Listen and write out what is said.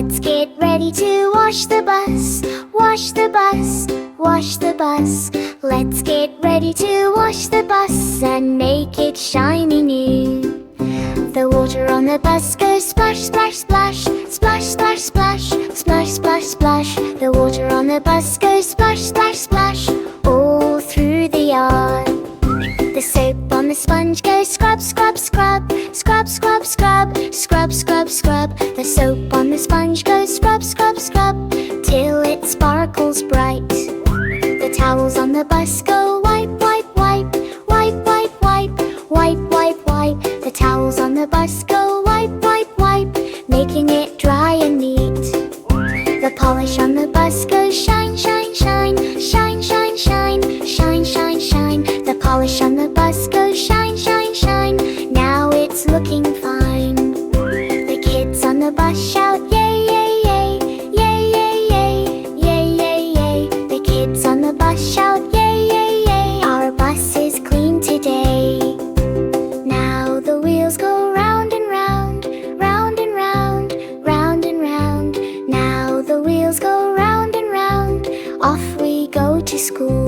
Let's get ready to wash the bus. Wash the bus, wash the bus. Let's get ready to wash the bus and make it shiny new. The water on the bus goes splash, splash, splash. Splash, splash, splash. Splash, splash, splash. The water on the bus goes splash, splash, splash, all through the yard. The soap on the sponge goes scrub, scrub, scrub. Scrub, scrub, scrub. Scrub, scrub, scrub. The soap on the sponge goes scrub, scrub, scrub, till it sparkles bright. The towels on the bus go wipe, wipe, wipe. Wipe, wipe, wipe. Wipe, wipe, wipe. The towels on the bus go wipe, wipe, wipe, making it dry and neat. The polish on the bus goes shine, shine, shine. Shine, shine, shine. Shine, shine, shine. The polish on the bus goes shine, shine, shine. Now it's looking fine. The kids on the bus shout yay, yay, yay. Yay, yay, yay. Yay, yay, yay. The kids on the bus shout yay, yay, yay. Our bus is clean today. Now the wheels go round and round, round and round, round and round. Now the wheels go round and round. Off we go to school.